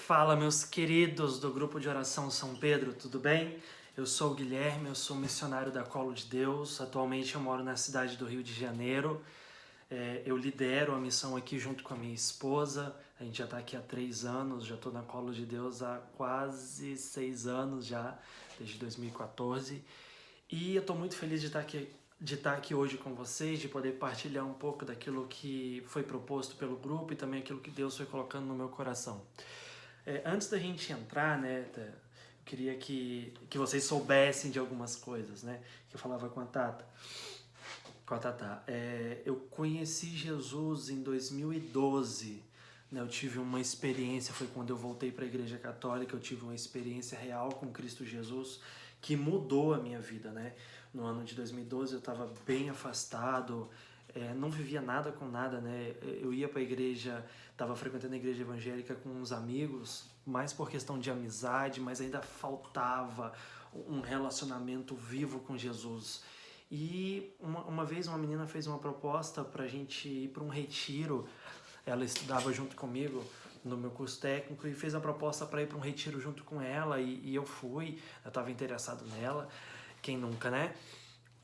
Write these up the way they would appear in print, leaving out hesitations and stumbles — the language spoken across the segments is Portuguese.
Fala, meus queridos do grupo de oração São Pedro, tudo bem? Eu sou o Guilherme, eu sou missionário da Colo de Deus. Atualmente eu moro na cidade do Rio de Janeiro. Eu lidero a missão aqui junto com a minha esposa. A gente já está aqui há 3 anos, já estou na Colo de Deus há quase 6 anos já, desde 2014. E eu estou muito feliz de estar aqui hoje com vocês, de poder partilhar um pouco daquilo que foi proposto pelo grupo e também aquilo que Deus foi colocando no meu coração. Antes da gente entrar, né, eu queria que vocês soubessem de algumas coisas, né, que eu falava com a Tata. Eu conheci Jesus em 2012, né, eu tive uma experiência, foi quando eu voltei para a Igreja Católica, eu tive uma experiência real com Cristo Jesus que mudou a minha vida, né. No ano de 2012 eu estava bem afastado, não vivia nada com nada, né? Eu ia para a igreja, estava frequentando a igreja evangélica com uns amigos, mais por questão de amizade, mas ainda faltava um relacionamento vivo com Jesus. E uma vez uma menina fez uma proposta para a gente ir para um retiro. Ela estudava junto comigo no meu curso técnico e fez a proposta para ir para um retiro junto com ela e eu fui, eu estava interessado nela, quem nunca, né?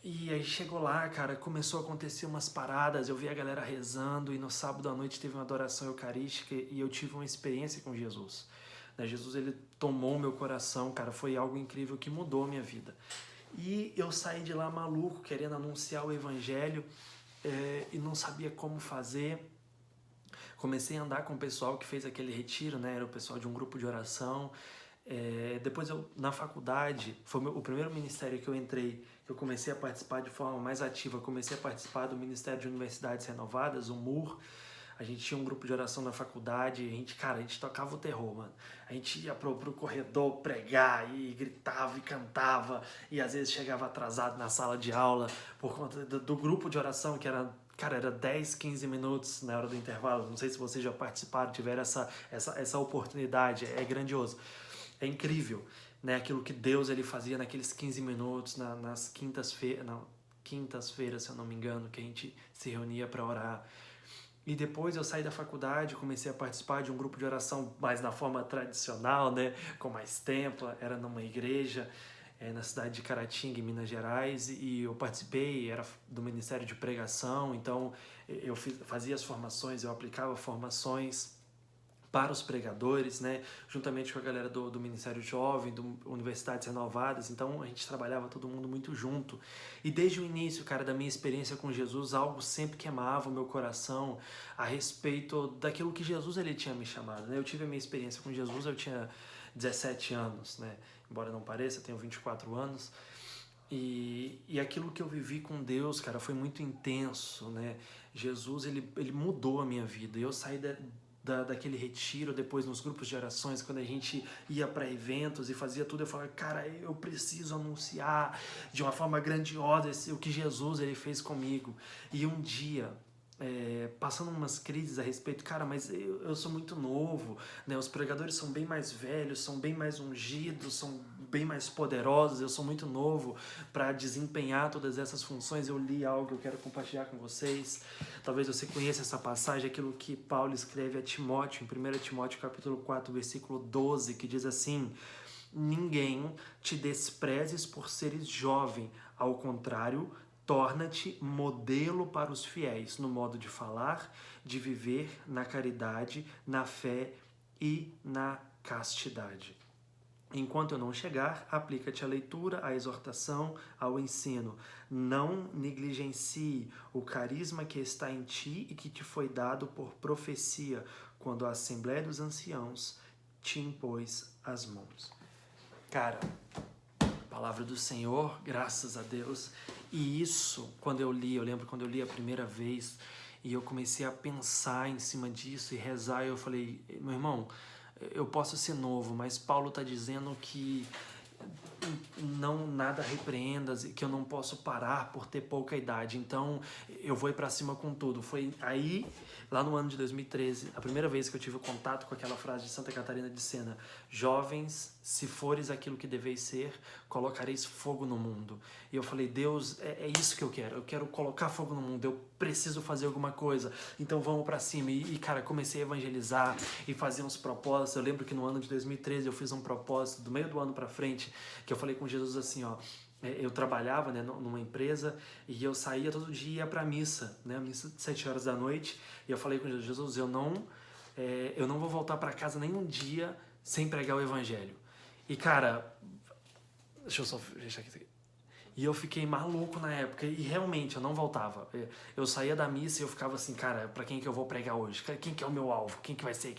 E aí chegou lá, cara, começou a acontecer umas paradas, eu vi a galera rezando e no sábado à noite teve uma adoração eucarística e eu tive uma experiência com Jesus. Né? Jesus, ele tomou meu coração, cara, foi algo incrível que mudou a minha vida. E eu saí de lá maluco, querendo anunciar o evangelho e não sabia como fazer. Comecei a andar com o pessoal que fez aquele retiro, né? Era o pessoal de um grupo de oração. Depois eu, na faculdade, foi o primeiro ministério que eu entrei, que eu comecei a participar de forma mais ativa. Eu comecei a participar do Ministério de Universidades Renovadas, o MUR. A gente tinha um grupo de oração na faculdade, a gente tocava o terror, mano. A gente ia pro corredor pregar e gritava e cantava e às vezes chegava atrasado na sala de aula por conta do grupo de oração, que era, cara, era 10, 15 minutos na hora do intervalo. Não sei se vocês já participaram, tiveram essa oportunidade, é grandioso. É incrível, né? Aquilo que Deus ele fazia naqueles 15 minutos, nas quintas-feiras, se eu não me engano, que a gente se reunia para orar. E depois eu saí da faculdade, comecei a participar de um grupo de oração mais na forma tradicional, né? Com mais tempo, era numa igreja na cidade de Caratinga, em Minas Gerais, e eu participei, era do Ministério de Pregação, então eu fazia as formações, eu aplicava formações para os pregadores, né, juntamente com a galera do Ministério Jovem, do Universidades Renovadas. Então a gente trabalhava todo mundo muito junto. E desde o início, cara, da minha experiência com Jesus, algo sempre queimava o meu coração a respeito daquilo que Jesus ele tinha me chamado, né? Eu tive a minha experiência com Jesus, eu tinha 17 anos, né? Embora não pareça, eu tenho 24 anos. E aquilo que eu vivi com Deus, cara, foi muito intenso, né? Jesus, ele mudou a minha vida. Eu saí daquele retiro, depois nos grupos de orações, quando a gente ia para eventos e fazia tudo, eu falava, cara, eu preciso anunciar de uma forma grandiosa o que Jesus ele fez comigo. E um dia, passando umas crises a respeito, cara, mas eu sou muito novo, né? Os pregadores são bem mais velhos, são bem mais ungidos, são bem mais poderosos, eu sou muito novo para desempenhar todas essas funções. Eu li algo que eu quero compartilhar com vocês. Talvez você conheça essa passagem, aquilo que Paulo escreve a Timóteo, em 1 Timóteo capítulo 4, versículo 12, que diz assim: ninguém te desprezes por seres jovem, ao contrário, torna-te modelo para os fiéis no modo de falar, de viver, na caridade, na fé e na castidade. Enquanto eu não chegar, aplica-te à leitura, à exortação, ao ensino. Não negligencie o carisma que está em ti e que te foi dado por profecia, quando a Assembleia dos Anciãos te impôs as mãos. Cara, palavra do Senhor, graças a Deus. E isso, eu lembro quando eu li a primeira vez e eu comecei a pensar em cima disso e rezar, eu falei, meu irmão, eu posso ser novo, mas Paulo está dizendo que não nada repreendas, que eu não posso parar por ter pouca idade, então eu vou ir para cima com tudo. Foi aí Lá no ano de 2013, a primeira vez que eu tive contato com aquela frase de Santa Catarina de Sena: jovens, se fores aquilo que deveis ser, colocareis fogo no mundo. E eu falei: Deus, é isso que eu quero colocar fogo no mundo, eu preciso fazer alguma coisa, então vamos pra cima. E cara, comecei a evangelizar e fazer uns propósitos. Eu lembro que no ano de 2013 eu fiz um propósito, do meio do ano pra frente, que eu falei com Jesus assim, ó, eu trabalhava, né, numa empresa, e eu saía todo dia e ia pra missa, né, a missa de 7 horas da noite, e eu falei com Jesus: Jesus, eu não vou voltar pra casa nenhum dia sem pregar o evangelho. E cara, deixa eu só fechar aqui. E eu fiquei maluco na época, e realmente eu não voltava. Eu saía da missa e eu ficava assim: cara, pra quem que eu vou pregar hoje? Quem que é o meu alvo? Quem que vai ser?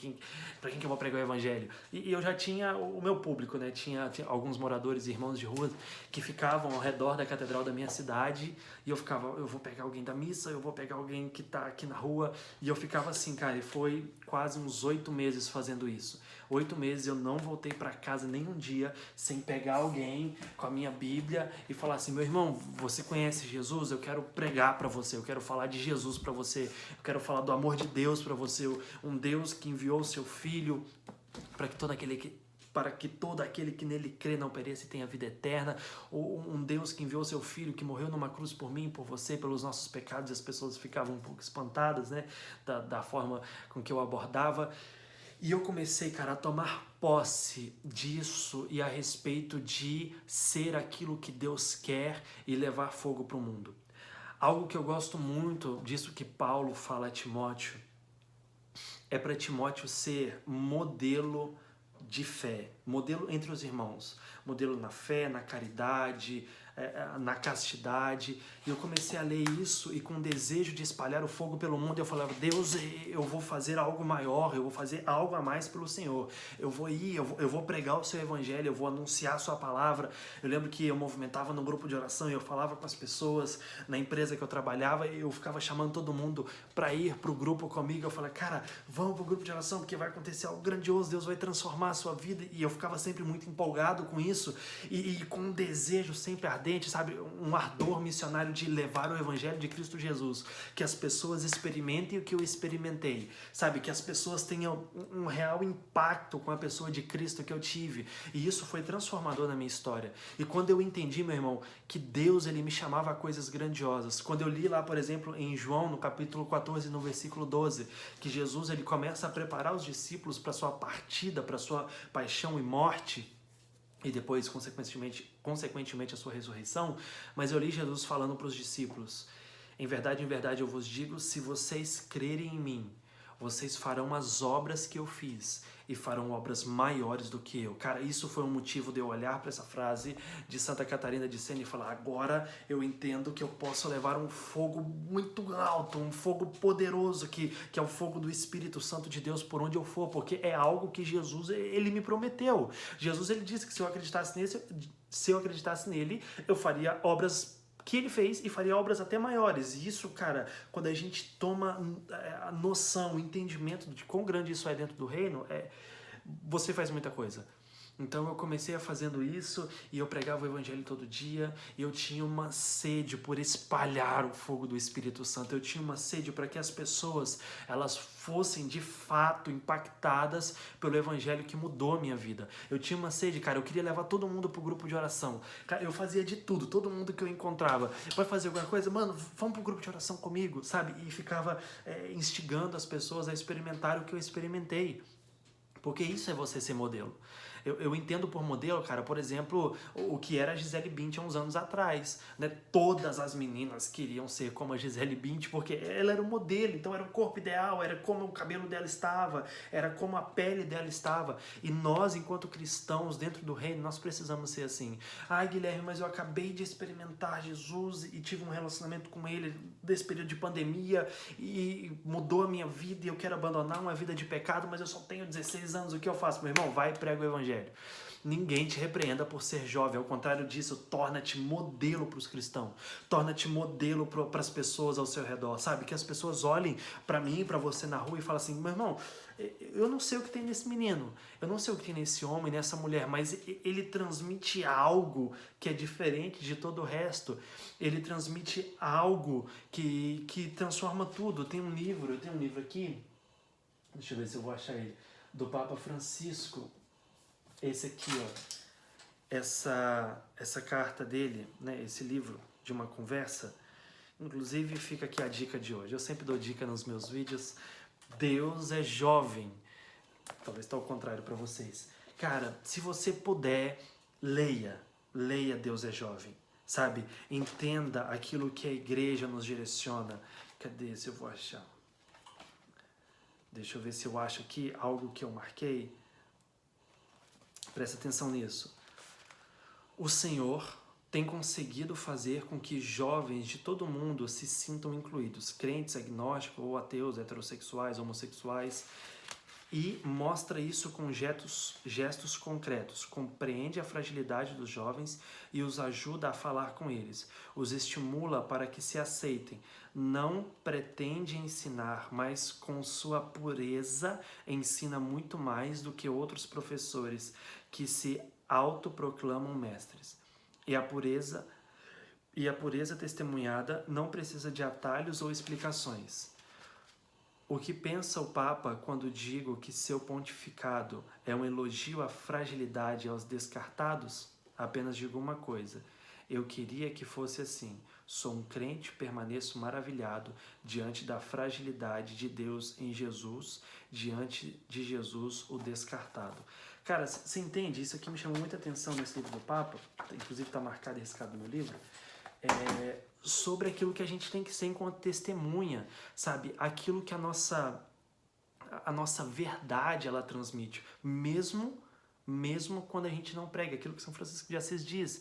Pra quem que eu vou pregar o evangelho? E eu já tinha o meu público, né? Tinha alguns moradores e irmãos de rua que ficavam ao redor da catedral da minha cidade, e eu ficava: eu vou pegar alguém da missa, eu vou pegar alguém que tá aqui na rua. E eu ficava assim, cara, e foi quase uns 8 meses fazendo isso. 8 meses eu não voltei para casa nenhum dia sem pegar alguém com a minha Bíblia e falar assim: meu irmão, você conhece Jesus? Eu quero pregar para você, eu quero falar de Jesus para você, eu quero falar do amor de Deus para você, um Deus que enviou o seu Filho para que todo aquele que nele crê não pereça e tenha vida eterna, ou um Deus que enviou seu Filho, que morreu numa cruz por mim, por você, pelos nossos pecados. E as pessoas ficavam um pouco espantadas, né, da forma com que eu abordava. E eu comecei, cara, a tomar posse disso e a respeito de ser aquilo que Deus quer e levar fogo para o mundo. Algo que eu gosto muito disso que Paulo fala a Timóteo é para Timóteo ser modelo de fé, modelo entre os irmãos, modelo na fé, na caridade, na castidade. E eu comecei a ler isso e com desejo de espalhar o fogo pelo mundo, eu falava: Deus, eu vou fazer algo maior, eu vou fazer algo a mais pelo Senhor, eu vou pregar o seu evangelho, eu vou anunciar a sua palavra. Eu lembro que eu movimentava no grupo de oração e eu falava com as pessoas na empresa que eu trabalhava, e eu ficava chamando todo mundo para ir pro grupo comigo. Eu falava: cara, vamos pro grupo de oração porque vai acontecer algo grandioso, Deus vai transformar a sua vida. E eu ficava sempre muito empolgado com isso e com um desejo sempre ardente, sabe, um ardor missionário de levar o evangelho de Cristo Jesus, que as pessoas experimentem o que eu experimentei, sabe, que as pessoas tenham um real impacto com a pessoa de Cristo que eu tive. E isso foi transformador na minha história. E quando eu entendi, meu irmão, que Deus, ele me chamava a coisas grandiosas, quando eu li lá, por exemplo, em João, no capítulo 14, no versículo 12, que Jesus, ele começa a preparar os discípulos para sua partida, para sua paixão e morte, e depois, consequentemente, a sua ressurreição. Mas eu li Jesus falando para os discípulos: em verdade, eu vos digo, se vocês crerem em mim, vocês farão as obras que eu fiz e farão obras maiores do que eu. Cara, isso foi um motivo de eu olhar para essa frase de Santa Catarina de Sena e falar: agora eu entendo que eu posso levar um fogo muito alto, um fogo poderoso, que é o fogo do Espírito Santo de Deus por onde eu for, porque é algo que Jesus, ele me prometeu. Jesus, ele disse que se eu acreditasse nele, eu faria obras que ele fez e faria obras até maiores. E isso, cara, quando a gente toma a noção, o entendimento de quão grande isso é dentro do reino, você faz muita coisa. Então eu comecei a fazendo isso e eu pregava o evangelho todo dia, e eu tinha uma sede por espalhar o fogo do Espírito Santo. Eu tinha uma sede para que as pessoas, elas fossem de fato impactadas pelo evangelho que mudou a minha vida. Eu tinha uma sede, cara, eu queria levar todo mundo pro grupo de oração. Cara, eu fazia de tudo, todo mundo que eu encontrava: vai fazer alguma coisa? Mano, vamos pro grupo de oração comigo, sabe? E ficava instigando as pessoas a experimentar o que eu experimentei. Porque isso é você ser modelo. Eu entendo por modelo, cara, por exemplo, o que era a Gisele Bündchen há uns anos atrás, né? Todas as meninas queriam ser como a Gisele Bündchen, porque ela era o modelo, então era o corpo ideal, era como o cabelo dela estava, era como a pele dela estava. E nós, enquanto cristãos dentro do reino, nós precisamos ser assim. Ai, Guilherme, mas eu acabei de experimentar Jesus e tive um relacionamento com ele desse período de pandemia e mudou a minha vida, e eu quero abandonar uma vida de pecado, mas eu só tenho 16 anos, o que eu faço? Meu irmão, vai e prega o evangelho. evangelho. Ninguém te repreenda por ser jovem, ao contrário disso, torna-te modelo para os cristãos, torna-te modelo para as pessoas ao seu redor, sabe? Que as pessoas olhem para mim, para você na rua e falem assim, meu irmão, eu não sei o que tem nesse menino, eu não sei o que tem nesse homem, nessa mulher, mas ele transmite algo que é diferente de todo o resto, ele transmite algo que transforma tudo. Eu tenho um livro aqui, deixa eu ver se eu vou achar ele, do Papa Francisco. Esse aqui, ó, essa carta dele, né, esse livro de uma conversa, inclusive fica aqui a dica de hoje. Eu sempre dou dica nos meus vídeos. Deus é jovem. Talvez está ao contrário para vocês. Cara, se você puder, leia Deus é jovem, sabe? Entenda aquilo que a igreja nos direciona. Cadê se eu vou achar? Deixa eu ver se eu acho aqui algo que eu marquei. Presta atenção nisso. O Senhor tem conseguido fazer com que jovens de todo mundo se sintam incluídos, crentes, agnósticos ou ateus, heterossexuais, homossexuais, e mostra isso com gestos concretos. Compreende a fragilidade dos jovens e os ajuda a falar com eles. Os estimula para que se aceitem. Não pretende ensinar, mas com sua pureza ensina muito mais do que outros professores que se autoproclamam mestres. E a pureza testemunhada não precisa de atalhos ou explicações. O que pensa o Papa quando digo que seu pontificado é um elogio à fragilidade e aos descartados? Apenas digo uma coisa. Eu queria que fosse assim. Sou um crente, permaneço maravilhado diante da fragilidade de Deus em Jesus, diante de Jesus, o descartado. Cara, você entende? Isso aqui me chamou muita atenção nesse livro do Papa, inclusive está marcado e riscado no meu livro, sobre aquilo que a gente tem que ser enquanto testemunha, sabe? Aquilo que a nossa verdade ela transmite, mesmo quando a gente não prega, aquilo que São Francisco de Assis diz,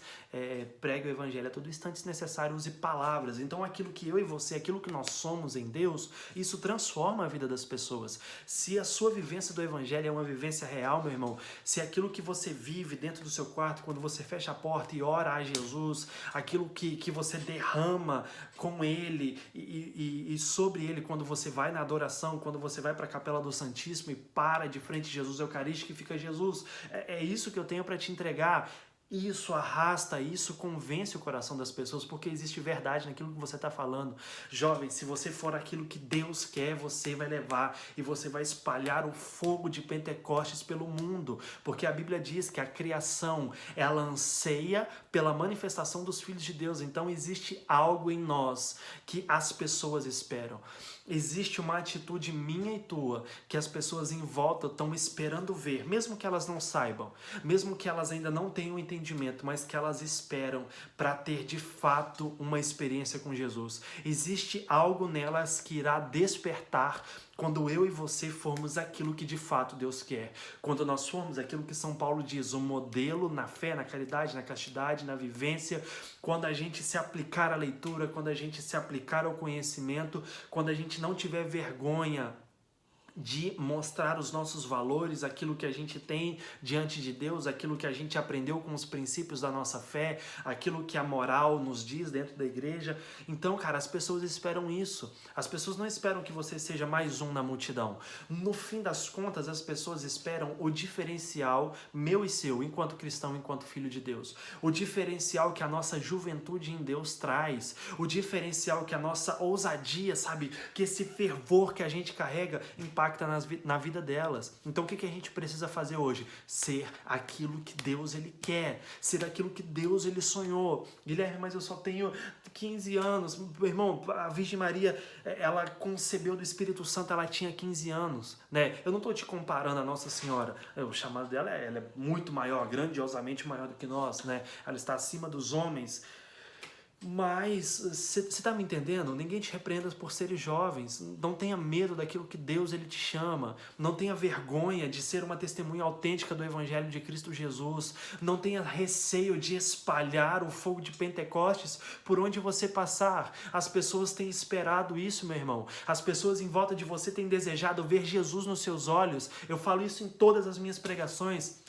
prega o evangelho a todo instante, se necessário, use palavras. Então aquilo que eu e você, aquilo que nós somos em Deus, isso transforma a vida das pessoas. Se a sua vivência do evangelho é uma vivência real, meu irmão, se aquilo que você vive dentro do seu quarto, quando você fecha a porta e ora a Jesus, aquilo que você derrama com Ele e sobre Ele, quando você vai na adoração, quando você vai para a Capela do Santíssimo e para de frente de Jesus Eucarístico e fica Jesus, é isso que eu tenho para te entregar. Isso arrasta, isso convence o coração das pessoas, porque existe verdade naquilo que você está falando. Jovem, se você for aquilo que Deus quer, você vai levar e você vai espalhar o fogo de Pentecostes pelo mundo, porque a Bíblia diz que a criação, ela anseia pela manifestação dos filhos de Deus. Então existe algo em nós que as pessoas esperam. Existe uma atitude minha e tua que as pessoas em volta estão esperando ver, mesmo que elas não saibam, mesmo que elas ainda não tenham entendimento, mas que elas esperam para ter de fato uma experiência com Jesus. Existe algo nelas que irá despertar quando eu e você formos aquilo que de fato Deus quer. Quando nós formos aquilo que São Paulo diz, um modelo na fé, na caridade, na castidade, na vivência, quando a gente se aplicar à leitura, quando a gente se aplicar ao conhecimento, quando a gente não tiver vergonha de mostrar os nossos valores, aquilo que a gente tem diante de Deus, aquilo que a gente aprendeu com os princípios da nossa fé, aquilo que a moral nos diz dentro da igreja. Então, cara, as pessoas esperam isso. As pessoas não esperam que você seja mais um na multidão. No fim das contas, as pessoas esperam o diferencial meu e seu, enquanto cristão, enquanto filho de Deus. O diferencial que a nossa juventude em Deus traz. O diferencial que a nossa ousadia, sabe? Que esse fervor que a gente carrega impacta na vida delas. Então o que a gente precisa fazer hoje? Ser aquilo que Deus ele quer, ser aquilo que Deus ele sonhou. Guilherme, mas eu só tenho 15 anos. Meu irmão, a Virgem Maria, ela concebeu do Espírito Santo, ela tinha 15 anos, né? Eu não estou te comparando a Nossa Senhora, o chamado dela ela é muito maior, grandiosamente maior do que nós, né? Ela está acima dos homens. Mas, você está me entendendo? Ninguém te repreenda por seres jovens. Não tenha medo daquilo que Deus ele te chama. Não tenha vergonha de ser uma testemunha autêntica do Evangelho de Cristo Jesus. Não tenha receio de espalhar o fogo de Pentecostes por onde você passar. As pessoas têm esperado isso, meu irmão. As pessoas em volta de você têm desejado ver Jesus nos seus olhos. Eu falo isso em todas as minhas pregações.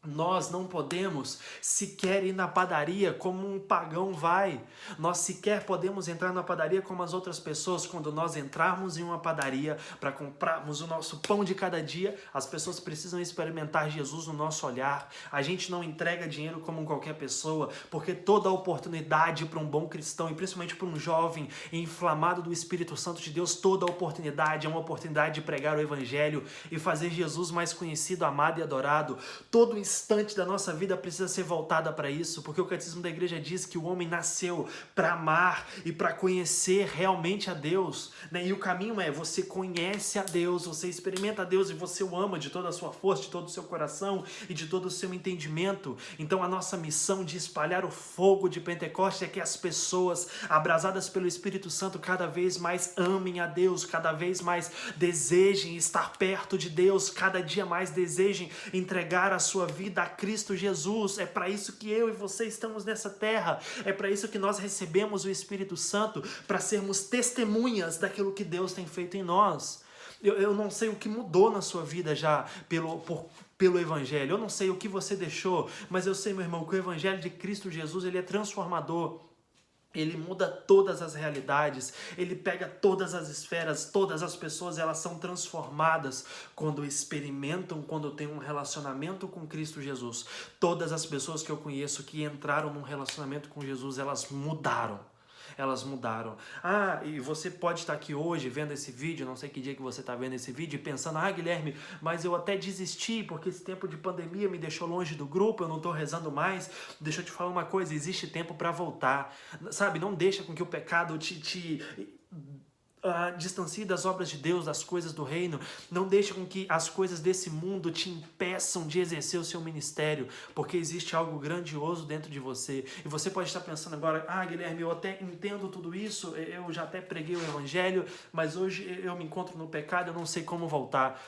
Nós não podemos sequer ir na padaria como um pagão vai. Nós sequer podemos entrar na padaria como as outras pessoas. Quando nós entrarmos em uma padaria para comprarmos o nosso pão de cada dia, as pessoas precisam experimentar Jesus no nosso olhar. A gente não entrega dinheiro como qualquer pessoa, porque toda oportunidade para um bom cristão, e principalmente para um jovem inflamado do Espírito Santo de Deus, toda oportunidade é uma oportunidade de pregar o Evangelho e fazer Jesus mais conhecido, amado e adorado. Todo instante da nossa vida precisa ser voltada para isso, porque o Catecismo da Igreja diz que o homem nasceu para amar e para conhecer realmente a Deus, né? E o caminho é: você conhece a Deus, você experimenta a Deus e você o ama de toda a sua força, de todo o seu coração e de todo o seu entendimento. Então a nossa missão de espalhar o fogo de Pentecostes é que as pessoas abrasadas pelo Espírito Santo cada vez mais amem a Deus, cada vez mais desejem estar perto de Deus, cada dia mais desejem entregar a sua vida a Cristo Jesus. É para isso que eu e você estamos nessa terra. É para isso que nós recebemos o Espírito Santo, para sermos testemunhas daquilo que Deus tem feito em nós. Eu não sei o que mudou na sua vida já pelo Evangelho. Eu não sei o que você deixou, mas eu sei, meu irmão, que o Evangelho de Cristo Jesus, ele é transformador. Ele muda todas as realidades, ele pega todas as esferas, todas as pessoas, elas são transformadas quando experimentam, quando têm um relacionamento com Cristo Jesus. Todas as pessoas que eu conheço que entraram num relacionamento com Jesus, elas mudaram. Elas mudaram. E você pode estar aqui hoje vendo esse vídeo, não sei que dia que você está vendo esse vídeo, e pensando: Guilherme, mas eu até desisti porque esse tempo de pandemia me deixou longe do grupo, eu não estou rezando mais. Deixa eu te falar uma coisa: existe tempo para voltar. Sabe, não deixa com que o pecado te distancie das obras de Deus, das coisas do reino. Não deixe com que as coisas desse mundo te impeçam de exercer o seu ministério, porque existe algo grandioso dentro de você. E você pode estar pensando agora: Guilherme, eu até entendo tudo isso, eu já até preguei o Evangelho, mas hoje eu me encontro no pecado, eu não sei como voltar.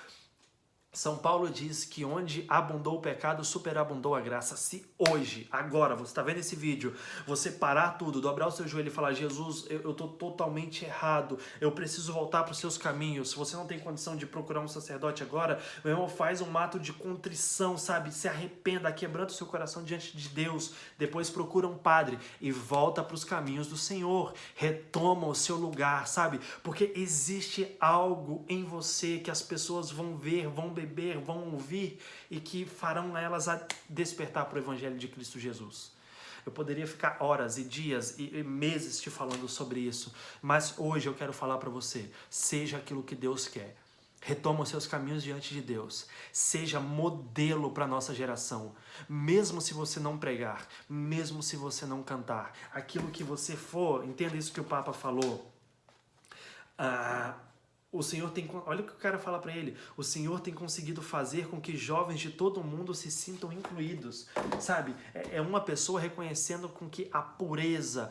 São Paulo diz que onde abundou o pecado, superabundou a graça. Se hoje, agora, você está vendo esse vídeo, você parar tudo, dobrar o seu joelho e falar: Jesus, eu estou totalmente errado, eu preciso voltar para os seus caminhos. Se você não tem condição de procurar um sacerdote agora, meu irmão, faz um ato de contrição, sabe? Se arrependa, quebranta o seu coração diante de Deus. Depois procura um padre e volta para os caminhos do Senhor. Retoma o seu lugar, sabe? Porque existe algo em você que as pessoas vão ver, vão beber, vão ouvir, e que farão elas a despertar para o Evangelho de Cristo Jesus. Eu poderia ficar horas e dias e meses te falando sobre isso, mas hoje eu quero falar para você: seja aquilo que Deus quer. Retoma os seus caminhos diante de Deus. Seja modelo para a nossa geração. Mesmo se você não pregar, mesmo se você não cantar, aquilo que você for, entenda isso que o Papa falou. O Senhor tem... Olha o que o cara fala para ele. O Senhor tem conseguido fazer com que jovens de todo mundo se sintam incluídos. Sabe? É uma pessoa reconhecendo com que a pureza,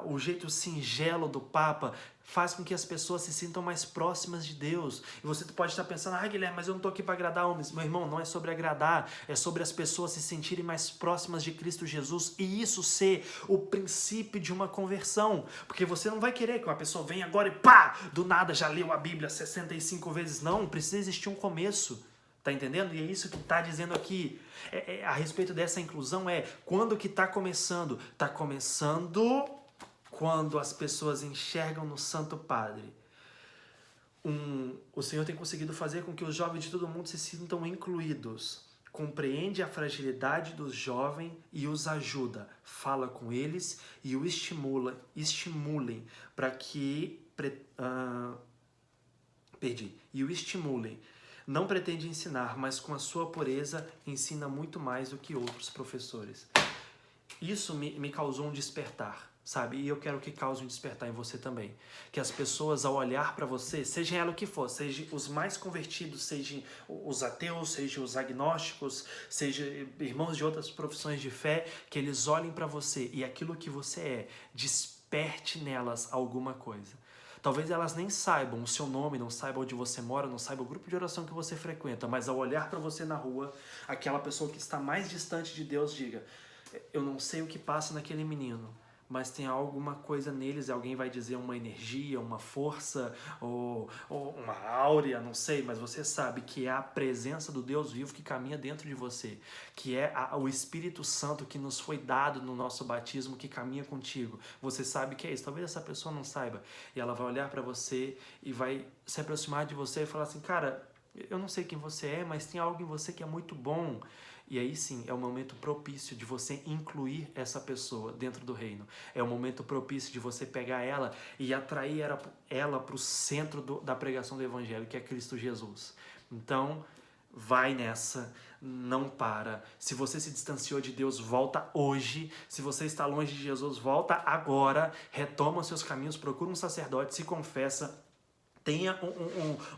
o jeito singelo do Papa faz com que as pessoas se sintam mais próximas de Deus. E você pode estar pensando: Guilherme, mas eu não estou aqui para agradar homens. Meu irmão, não é sobre agradar, é sobre as pessoas se sentirem mais próximas de Cristo Jesus, e isso ser o princípio de uma conversão. Porque você não vai querer que uma pessoa venha agora e do nada já leu a Bíblia 65 vezes. Não, precisa existir um começo. Tá entendendo? E é isso que está dizendo aqui. A respeito dessa inclusão quando que está começando? Está começando quando as pessoas enxergam no Santo Padre. O Senhor tem conseguido fazer com que os jovens de todo mundo se sintam incluídos. Compreende a fragilidade dos jovens e os ajuda. Fala com eles e o estimulem para que... E o estimulem. Não pretende ensinar, mas com a sua pureza ensina muito mais do que outros professores. Isso me causou um despertar, sabe? E eu quero que cause um despertar em você também. Que as pessoas, ao olhar para você, seja ela o que for, seja os mais convertidos, sejam os ateus, sejam os agnósticos, sejam irmãos de outras profissões de fé, que eles olhem para você e aquilo que você desperte nelas alguma coisa. Talvez elas nem saibam o seu nome, não saibam onde você mora, não saibam o grupo de oração que você frequenta, mas ao olhar para você na rua, aquela pessoa que está mais distante de Deus diga: eu não sei o que passa naquele menino, mas tem alguma coisa neles, alguém vai dizer uma energia, uma força, ou uma áurea, não sei, mas você sabe que é a presença do Deus vivo que caminha dentro de você, que é o Espírito Santo que nos foi dado no nosso batismo, que caminha contigo. Você sabe que é isso, talvez essa pessoa não saiba, e ela vai olhar para você e vai se aproximar de você e falar assim, cara, eu não sei quem você é, mas tem algo em você que é muito bom. E aí sim, é o momento propício de você incluir essa pessoa dentro do reino. É o momento propício de você pegar ela e atrair ela para o centro da pregação do Evangelho, que é Cristo Jesus. Então, vai nessa, não para. Se você se distanciou de Deus, volta hoje. Se você está longe de Jesus, volta agora. Retoma os seus caminhos, procura um sacerdote, se confessa. Tenha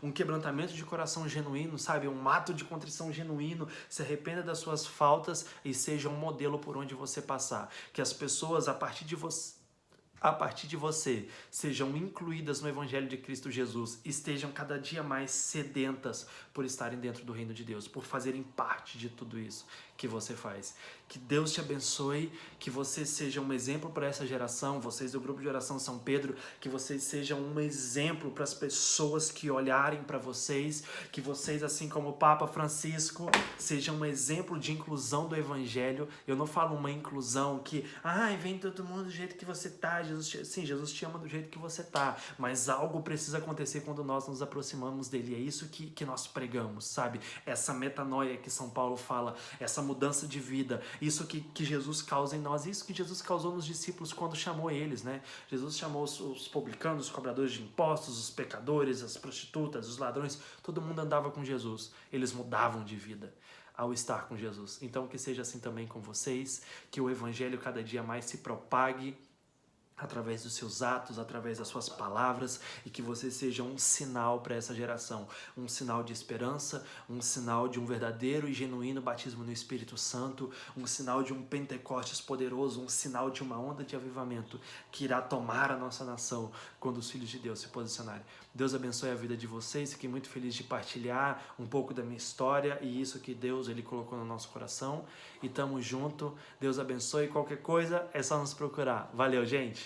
um quebrantamento de coração genuíno, sabe? Um ato de contrição genuíno. Se arrependa das suas faltas e seja um modelo por onde você passar. Que as pessoas, a partir de você, sejam incluídas no Evangelho de Cristo Jesus, estejam cada dia mais sedentas por estarem dentro do reino de Deus, por fazerem parte de tudo isso que você faz. Que Deus te abençoe, que você seja um exemplo para essa geração, vocês do grupo de oração São Pedro, que vocês sejam um exemplo para as pessoas que olharem para vocês, que vocês, assim como o Papa Francisco, sejam um exemplo de inclusão do Evangelho. Eu não falo uma inclusão que, vem todo mundo do jeito que você tá, Jesus te ama do jeito que você tá, mas algo precisa acontecer quando nós nos aproximamos dele, é isso que nós pregamos, sabe? Essa metanoia que São Paulo fala, essa mudança de vida, isso que Jesus causa em nós, isso que Jesus causou nos discípulos quando chamou eles, né? Jesus chamou os publicanos, os cobradores de impostos, os pecadores, as prostitutas, os ladrões, todo mundo andava com Jesus, eles mudavam de vida ao estar com Jesus. Então que seja assim também com vocês, que o Evangelho cada dia mais se propague através dos seus atos, através das suas palavras, e que você seja um sinal para essa geração, um sinal de esperança, um sinal de um verdadeiro e genuíno batismo no Espírito Santo, um sinal de um Pentecostes poderoso, um sinal de uma onda de avivamento que irá tomar a nossa nação quando os filhos de Deus se posicionarem. Deus abençoe a vida de vocês, fiquei muito feliz de partilhar um pouco da minha história e isso que Deus ele colocou no nosso coração, e tamo junto, Deus abençoe, qualquer coisa é só nos procurar. Valeu, gente!